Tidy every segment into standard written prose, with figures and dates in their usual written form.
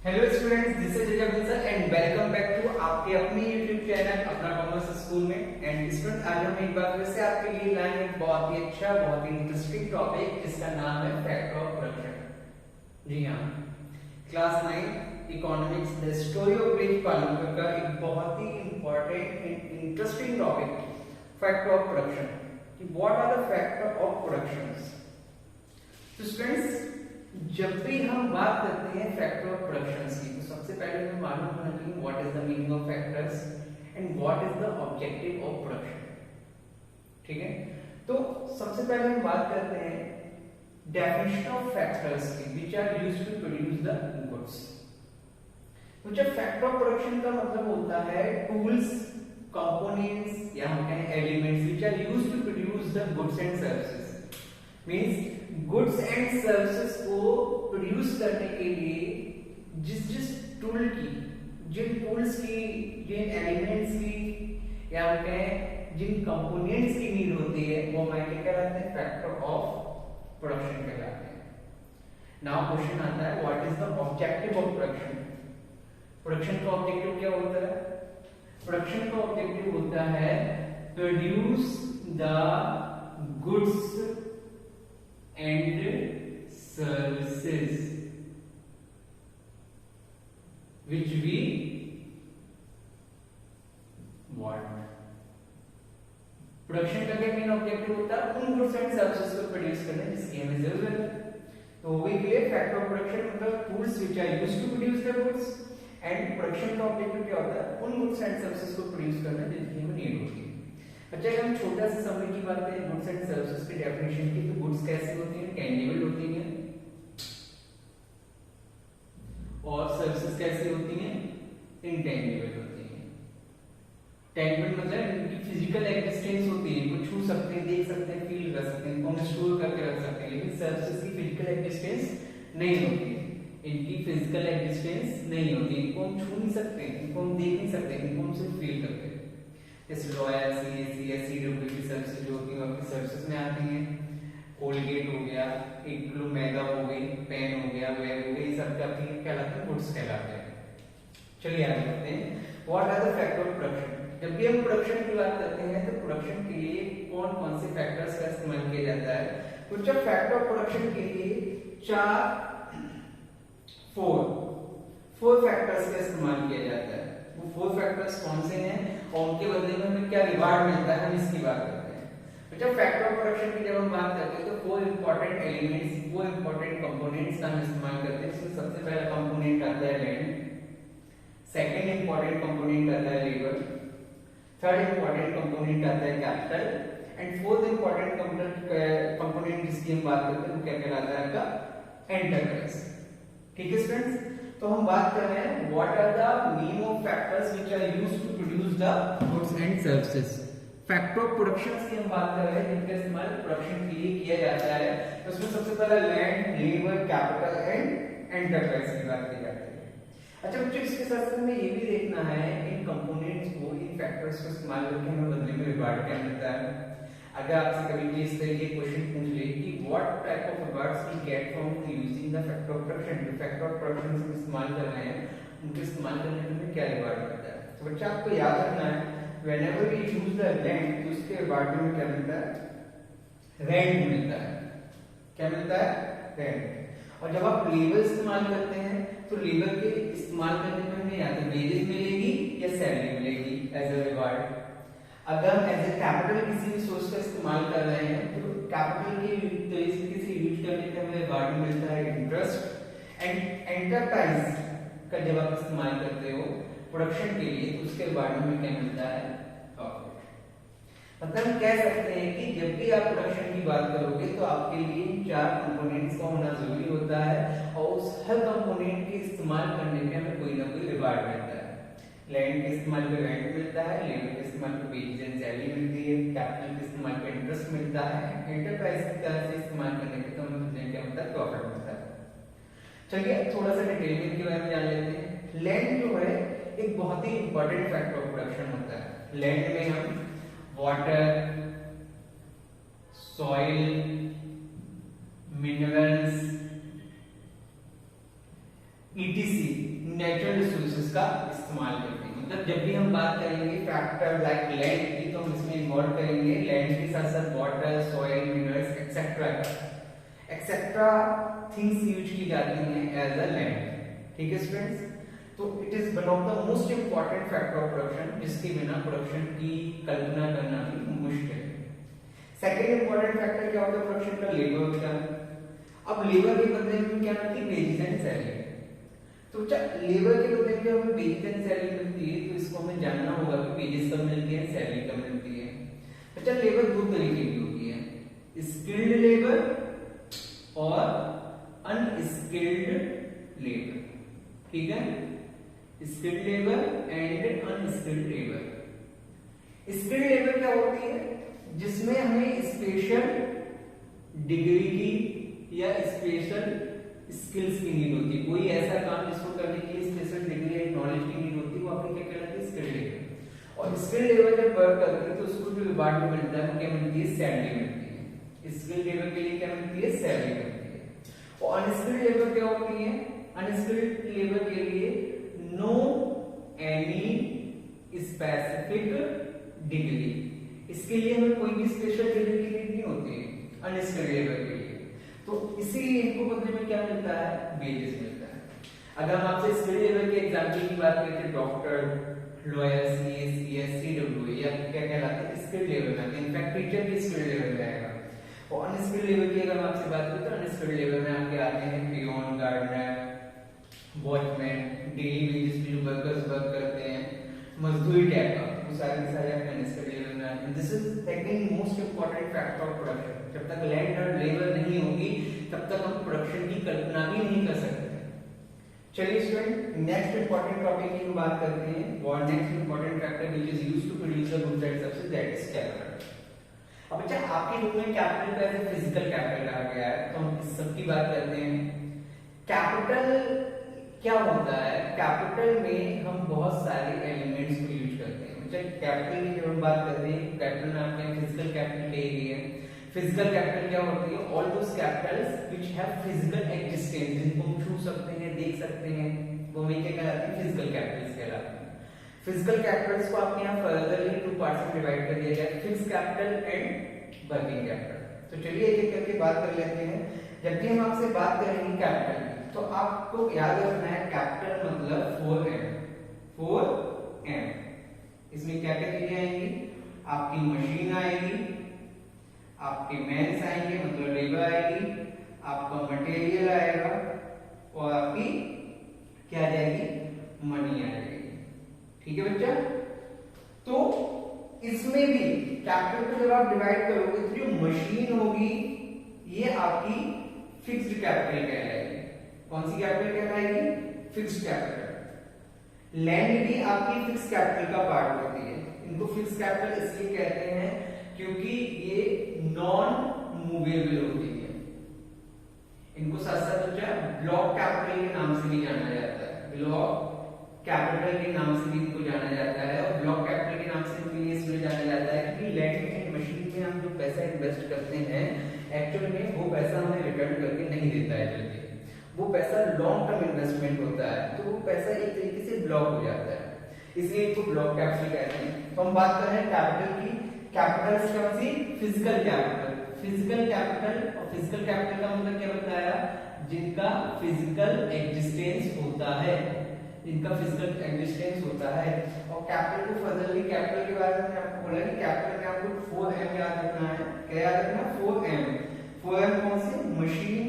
Hello students, this is Jajan sir and welcome back to आपके अपने YouTube channel अपना commerce school में। And student, आज हम एक बार फिर से आपके लिए लाए हैं बहुत ही अच्छा, बहुत ही इंटरेस्टिंग टॉपिक जिसका नाम है फैक्टर ऑफ प्रोडक्शन। जी हाँ, class 9 economics the story of ब्रिज पालनकर का एक बहुत ही important and interesting topic, factor of production. What are the factor of productions? तो स्टूडेंट्स, जब भी हम बात करते हैं फैक्टर ऑफ प्रोडक्शंस की, तो सबसे पहले हमें मालूम होना चाहिए what is the meaning of factors and what is the objective of production. ठीक है, तो सबसे पहले हम बात करते हैं डेफिनेशन ऑफ फैक्टर्स की, which are used to produce the goods. तो जब फैक्टर ऑफ प्रोडक्शन का मतलब होता है टूल्स, कंपोनेंट्स या हम कहें elements which are used to produce the goods and services. Means goods and services को प्रोड्यूस करने के लिए जिस टूल की, जिन टूल्स की, जिन एलिमेंट्स की या हम कहें जिन कंपोनेंट्स की नीड होती है, वो हमारे क्या कहलाते हैं? फैक्टर ऑफ प्रोडक्शन कहलाते हैं। नाउ क्वेश्चन आता है, what is the objective of production? Production का ऑब्जेक्टिव क्या होता है? प्रोडक्शन का ऑब्जेक्टिव होता है produce the goods and services which we want। Production का क्या मेन ऑब्जेक्टिव होता है? उन गुड्स एंड सर्विसेज को प्रोड्यूस करना जिसकी हमें जरूरत है। तो वही के लिए फैक्टर ऑफ प्रोडक्शन मतलब tools which are used to produce the goods, and production का ऑब्जेक्टिव क्या होता है? उन गुड्स एंड सर्विसेज को प्रोड्यूस करना जिसकी हमें नीड होती है। अच्छा, अगर हम छोटा सा समरी की बात करें गुड्स एंड सर्विसेज की डेफिनेशन की, तो गुड्स कैसी होती हैं? टेंजिबल होती हैं, और सर्विसेज कैसी होती हैं? इंटेंजिबल होती हैं। टेंजिबल मतलब इनकी फिजिकल एग्जिस्टेंस होती है, इनको छू सकते हैं, देख सकते हैं, फील कर सकते हैं, इनको हम स्टोर करके रख सकते हैं। लेकिन सर्विसेज की फिजिकल एग्जिस्टेंस नहीं होती है, इनकी फिजिकल एग्जिस्टेंस नहीं होती, इनको हम छू नहीं सकते, इनको हम देख नहीं सकते, इनको हम सिर्फ फील करते हैं। जैसे लॉयल, सीएससी या सीडब्ल्यू की सर्विसेज जो होती है आपकी सर्विसेज में आती हैं। कोलगेट हो गया, 1 किलो मैदा हो गई, पेन हो गया, वेब हो गई, ये सब आपकी कहलाते हैं? गुड्स कहलाते हैं। चलिए आगे बढ़ते हैं। What are the factor of production? जब भी हम प्रोडक्शन की बात करते हैं तो प्रोडक्शन के लिए कौन कौन से फैक्टर्स का इस्तेमाल किया जाता है? तो जब फैक्टर ऑफ प्रोडक्शन के लिए फोर फैक्टर्स का इस्तेमाल किया जाता है। वो 4 फैक्टर्स कौन से हैं और उनके बदले में हमें क्या रिवार्ड मिलता है, हम इसकी बात करते हैं। तो जब फैक्टर ऑफ प्रोडक्शन की जब हम बात करते हैं तो 4 इंपॉर्टेंट एलिमेंट्स, 4 इंपॉर्टेंट कंपोनेंट्स का हम इस्तेमाल करते हैं। इसमें सबसे पहला कंपोनेंट आता है लैंड, सेकंड इंपॉर्टेंट कंपोनेंट आता है लेबर, थर्ड इंपॉर्टेंट कंपोनेंट आता है capital, and fourth important component जिसकी हम बात करते हैं वो क्या कहलाता है? आपका एंटरप्राइज। ठीक है स्टूडेंट्स, तो हम बात कर रहे हैं what are the name of factors which are used to produce the goods and services. Factor of production की हम बात कर रहे हैं जिनका इस्तेमाल प्रोडक्शन के लिए किया जाता है। तो उसमें सबसे पहला land, labour, capital and enterprise की बात की जाती है। अच्छा बच्चों, इसके साथ साथ हमें ये भी देखना है इन कंपोनेंट्स को, इन फैक्टर्स को इस्तेमाल करके हमें बदले में रिवार्ड क्या मिलता है। अगर आपसे कभी भी इस तरह के क्वेश्चन पूछ ले कि what type of rewards we get from using the factor of production, जो फैक्टर ऑफ प्रोडक्शन से इस्तेमाल कर रहे हैं उनके इस्तेमाल करने में हमें क्या रिवार्ड मिलता है। तो बच्चा आपको याद रखना है whenever we use the land, तो उसके रिवार्ड में क्या मिलता है? रेंट मिलता है। क्या मिलता है? रेंट। और जब आप लेबर इस्तेमाल करते हैं तो लेबर के इस्तेमाल करने में हमें या तो वेजेस मिलेगी या सैलरी मिलेगी एज अ रिवार्ड। अगर हम एज ए कैपिटल किसी भी सोर्स का इस्तेमाल कर रहे हैं तो कैपिटल के तरीके से यूज करने पे हमें रिवार्ड मिलता है इंटरेस्ट। एंड एंटरप्राइज का जब आप इस्तेमाल करते हो प्रोडक्शन के लिए तो उसके रिवार्ड में क्या मिलता है? प्रॉफिट। मतलब हम कह सकते हैं कि जब भी आप प्रोडक्शन की बात करोगे तो आपके लिए 4 कंपोनेंट्स का होना जरूरी होता है, और उस हर कंपोनेंट के इस्तेमाल करने में हमें कोई ना कोई रिवार्ड मिलता है। लैंड के इस्तेमाल पे रेंट मिलता है, लेबर के इस्तेमाल पे वेजेस एंड सैलरी मिलती है, कैपिटल के इस्तेमाल पे इंटरेस्ट मिलता है, एंटरप्राइज की तरह से इस्तेमाल करने पे तो हमें क्या मिलता है? प्रॉफिट मिलता है। चलिए थोड़ा सा डिटेल में इनके बारे में जान लेते हैं। लैंड जो है एक बहुत ही इंपॉर्टेंट फैक्टर ऑफ प्रोडक्शन होता है। लैंड में हम water, soil, minerals etc natural resources का इस्तेमाल करते हैं। मतलब जब भी हम बात करेंगे फैक्टर लाइक लैंड की, तो हम इसमें इन्वॉल्व करेंगे लैंड के साथ साथ water, soil, minerals etcetera things use की जाती हैं एज अ लैंड। ठीक है स्टूडेंट्स, तो it is one of the most important factor of production, जिसके बिना प्रोडक्शन की कल्पना करना भी मुश्किल है। सेकेंड इंपॉर्टेंट फैक्टर क्या होता है प्रोडक्शन का? लेबर होता है। अब लेबर के बदले में क्या मिलती है? Wages and salary. तो लेबर के बदले में जब हमें वेजेस एंड सैलरी मिलती है, तो इसको हमें जानना होगा कि वेजेस कब मिलती है, सैलरी कब मिलती है। अच्छा, लेबर दो तरीके की होती है, स्किल्ड लेबर और अनस्किल्ड लेबर। ठीक है, skilled labour and unskilled labour. Skilled labour क्या होती है? जिसमें हमें स्पेशल डिग्री की या स्पेशल स्किल्स की नीड होती है। कोई ऐसा काम जिसको करने के लिए स्पेशल डिग्री या नॉलेज की नीड होती है, वो आपकी क्या कहलाती है? Skilled labour. और स्किल्ड लेबर जब वर्क करती है तो उसको जो रिवार्ड में मिलता है वो क्या मिलती है? सैलरी मिलती है। स्किल्ड लेबर के लिए क्या मिलती है? सैलरी मिलती है। और अनस्किल्ड लेबर क्या होती है? अनस्किल्ड लेबर के लिए नो एनी स्पेसिफिक डिग्री, इसके लिए हमें कोई भी स्पेशल डिग्री की नीड नहीं होती है अनस्किल्ड लेबर के लिए। तो इसीलिए इनको बदले में क्या मिलता है? वेजेस मिलता है। अगर हम आपसे स्किल्ड लेबर के एग्जांपल की बात करें तो doctor, lawyer, CA, CS, CW या क्या कहलाते हैं? स्किल्ड लेबर में। इनफैक्ट टीचर भी स्किल्ड लेबर में आएगा। और अनस्किल्ड लेबर की अगर हम आपसे बात करें तो अनस्किल्ड लेबर में आपके आते हैं peon, gardener, watchman, daily wages पे जो वर्कर्स वर्क करते हैं, मजदूरी टाइप का, वो सारे आपके अनस्किल्ड लेबर में आते हैं। This is second most important factor of production. जब तक लैंड और लेबर नहीं होगी तब तक हम प्रोडक्शन की कल्पना भी नहीं कर सकते। चलिए स्टूडेंट, नेक्स्ट इंपॉर्टेंट टॉपिक की हम बात करते हैं, और next important factor which is used to produce a goods and services, that is capital. अब अच्छा, आपके बुक में कैपिटल को एज ए फिजिकल कैपिटल कहा गया है, तो हम इस सब की बात करते हैं। कैपिटल क्या होता है? कैपिटल में हम बहुत सारे एलिमेंट्स को यूज करते हैं। अच्छा, कैपिटल की जब हम बात करते हैं, कैपिटल में आपने फिजिकल कैपिटल कही गई है। फिजिकल कैपिटल क्या होती है? All those Capitals which have physical existence, जिनको हम छू सकते हैं, देख सकते हैं, वो हमें क्या कहलाते हैं? फिजिकल कैपिटल्स कहलाते हैं। फिजिकल कैपिटल्स को आपके यहाँ फर्दरली टू पार्ट्स में डिवाइड कर दिया गया है, fixed capital and working capital. तो चलिए एक एक करके बात कर लेते हैं। जब भी हम आपसे बात करेंगे कैपिटल, तो आपको याद रखना है कैपिटल मतलब 4M। इसमें क्या क्या चीजें आएंगी? आपकी मशीन आएगी, आपके मेंस आएंगे मतलब लेबर आएगी, आपका मटेरियल आएगा, और आपकी क्या आ जाएगी? मनी आ जाएगी। ठीक है बच्चा, तो इसमें भी कैपिटल को जब आप डिवाइड करोगे तो जो मशीन होगी ये आपकी फिक्स्ड कैपिटल कहलाएगी। कौन सी कैपिटल कहलाएगी? Fixed capital. लैंड भी आपकी फिक्स्ड कैपिटल का पार्ट होती है। इनको फिक्स्ड कैपिटल इसलिए कहते हैं क्योंकि ये नॉन मूवेबल होती है। इनको साथ साथ बच्चा ब्लॉक कैपिटल के नाम से भी जाना जाता है। ब्लॉक कैपिटल के नाम से भी इनको जाना जाता है। और ब्लॉक कैपिटल के नाम से इनको इसलिए जाना जाता है क्योंकि लैंड एंड मशीन में हम जो पैसा इन्वेस्ट करते हैं, एक्चुअल में वो पैसा हमें रिटर्न करके नहीं देता है जल्दी। वो पैसा लॉन्ग टर्म इन्वेस्टमेंट होता है, तो वो पैसा एक तरीके से ब्लॉक हो जाता है, इसलिए इसको ब्लॉक कैपिटल कहते हैं। तो हम बात कर रहे हैं कैपिटल की। कैपिटल कौन सी? Physical capital. फिजिकल कैपिटल, और फिजिकल कैपिटल का मतलब क्या बताया? जिनका फिजिकल एग्जिस्टेंस होता है, जिनका फिजिकल एग्जिस्टेंस होता है। और कैपिटल को फर्दरली कैपिटल के बारे में आपको बोला कि कैपिटल में आपको 4M याद रखना है। क्या याद रखना? 4M। 4M कौन से? Machine,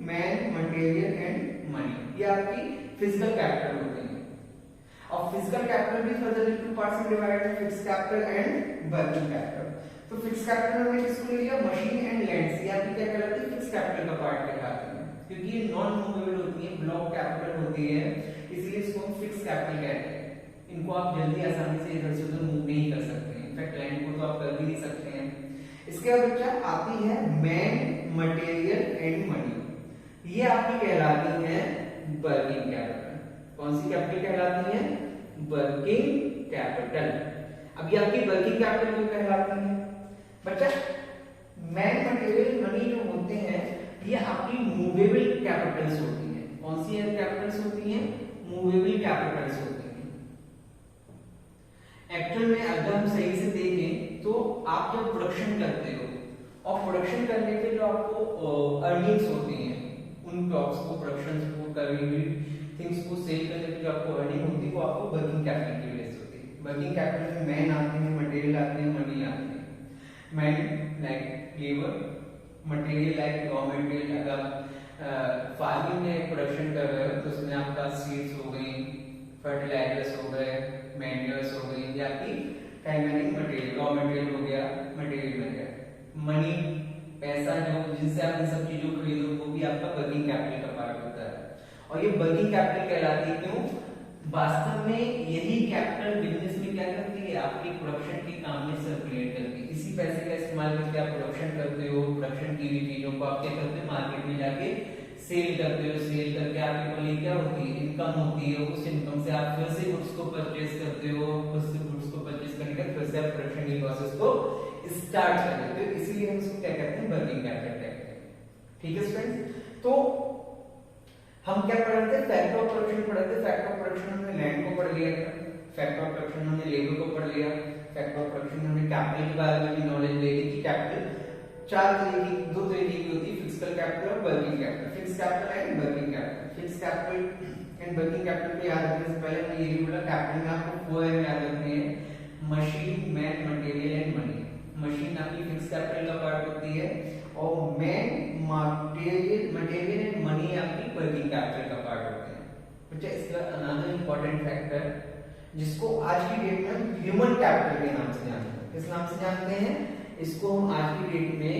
man, material and money. ये आपकी फिजिकल कैपिटल होती है। और फिजिकल कैपिटल भी फर्दरली टू पार्ट्स में डिवाइडेड है, fixed capital and working capital. तो फिक्स्ड कैपिटल हमने किसको लिया? Machine and land. ये आपकी क्या कहलाती है? फिक्स्ड कैपिटल का पार्ट कहलाती है, क्योंकि ये नॉन मूवेबल होती है, ब्लॉक कैपिटल होती है, इसलिए इसको हम फिक्स्ड कैपिटल कहते हैं। इनको आप जल्दी आसानी से इधर से उधर मूव नहीं कर सकते हैं। इनफैक्ट लैंड को तो आप कर भी नहीं सकते हैं। इसके बाद बच्चा आती है मैन, मटेरियल एंड मनी। ये आपकी कहलाती है वर्किंग कैपिटल। कौन सी कैपिटल कहलाती है? Working capital. अब ये आपकी वर्किंग कैपिटल क्यों कहलाती है? बच्चा मैन, मटेरियल, मनी जो होते हैं ये आपकी मूवेबल कैपिटल्स होती हैं। कौन सी कैपिटल्स होती हैं? मूवेबल कैपिटल्स होती हैं। एक्चुअल में अगर हम सही से देखें तो आप जब प्रोडक्शन करते हो और प्रोडक्शन करने के जो आपको अर्निंग्स होती हैं, उन जॉब्स को, प्रोडक्शन को करने की थिंग्स को सेल करने की जो आपको अर्निंग होती है वो आपको वर्किंग कैपिटल की बेस होती है। वर्किंग कैपिटल में मैन आते हैं, मटेरियल आते हैं, मनी आते हैं। Man like labour, material like raw material. अगर फार्मिंग में प्रोडक्शन कर रहे हो तो उसमें आपका सीड्स हो गई, फर्टिलाइजर्स हो गए, मैन्योर्स हो गई, या कि प्राइमरी मटेरियल, रॉ मटेरियल हो गया, मटेरियल में गया। मनी, पैसा जो जिससे आप इन सब चीजों को खरीदो वो भी आपका वर्किंग कैपिटल का पार्ट होता है। और ये वर्किंग कैपिटल कहलाती है क्यों? वास्तव में यही कैपिटल बिजनेस में क्या करती है? आपके प्रोडक्शन के काम में सर्कुलेट करती है। इसी पैसे का इस्तेमाल करके आप प्रोडक्शन करते हो, प्रोडक्शन की हुई चीजों को आप क्या करते हो? मार्केट में जाके सेल करते हो। सेल करके आपके पास क्या होती है? इनकम होती है। उस इनकम से आप फिर से गुड्स को परचेज करते हो। उस गुड्स को परचेज करने के फिर से आप प्रोडक्शन की प्रोसेस को स्टार्ट कर देते हो। इसीलिए हम इसको क्या कहते हैं? वर्किंग कैपिटल कहते हैं। ठीक है स्टूडेंट्स, तो हम क्या पढ़ रहे थे? फैक्टर ऑफ प्रोडक्शन पढ़ रहे थे। फैक्टर ऑफ प्रोडक्शन हमने लैंड को पढ़ लिया था, फैक्टर ऑफ प्रोडक्शन हमने लेबर को पढ़ लिया, फैक्टर ऑफ प्रोडक्शन हमने कैपिटल के बारे में भी नॉलेज ले ली कि कैपिटल दो तरीके की होती है, फिजिकल कैपिटल और working capital. Fix capital and working capital. Fix capital and working capital को याद रखने से पहले मैं ये भी बोला, कैपिटल में आपको 4 याद रखने हैं: machine, man, material and money. Machine आपकी फिक्स कैपिटल का पार्ट होती है और मैन, मटेरियल एंड मनी आपकी वर्किंग कैपिटल का पार्ट होते हैं। बच्चा इसका अनदर इंपॉर्टेंट फैक्टर जिसको आज की डेट में ह्यूमन कैपिटल के नाम से जानते हैं। किस नाम से जानते हैं? इसको हम आज की डेट में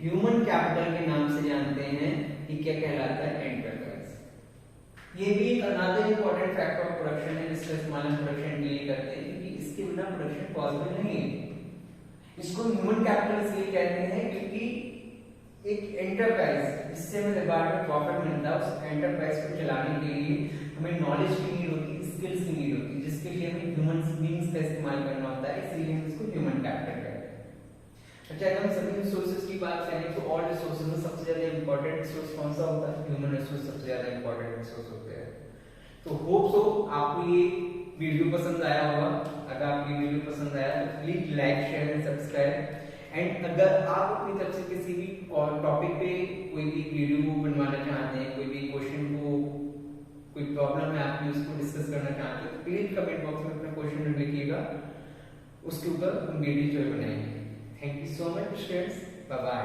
ह्यूमन कैपिटल के नाम से जानते हैं कि क्या कहलाता है? एंटरप्राइज। ये भी another important factor of production है जिसका इस्तेमाल हम प्रोडक्शन के लिए करते हैं, क्योंकि इसके बिना प्रोडक्शन पॉसिबल नहीं है। इसको ह्यूमन कैपिटल इसलिए कहते हैं क्योंकि एक एंटरप्राइज जिससे हमें रिवार्ड में प्रॉफिट मिलता है, उस एंटरप्राइज को चलाने के लिए हमें नॉलेज की नीड होती है, स्किल्स की नीड होती है, जिसके लिए हमें ह्यूमन बीइंग्स का इस्तेमाल करना होता है। इसलिए हम इसको ह्यूमन कैपिटल कहते हैं। अच्छा, अगर हम सभी रिसोर्सेज की बात करें तो ऑल रिसोर्सेज में सबसे ज्यादा इंपॉर्टेंट रिसोर्स कौन सा होता है? ह्यूमन रिसोर्स सबसे ज्यादा इंपॉर्टेंट रिसोर्स होते हैं। तो होप सो आपको ये वीडियो पसंद आया होगा। अगर आपको ये वीडियो पसंद आया तो please like, share and subscribe. And अगर आप अपनी तरफ से किसी भी टॉपिक पे कोई भी वीडियो बनवाना चाहते हैं, कोई भी क्वेश्चन को, कोई प्रॉब्लम है आपकी, उसको डिस्कस करना चाहते हैं, तो प्लीज कमेंट बॉक्स में अपना क्वेश्चन लिखिएगा, उसके ऊपर हम वीडियो जो बनाएंगे। Thank you so much students, bye bye.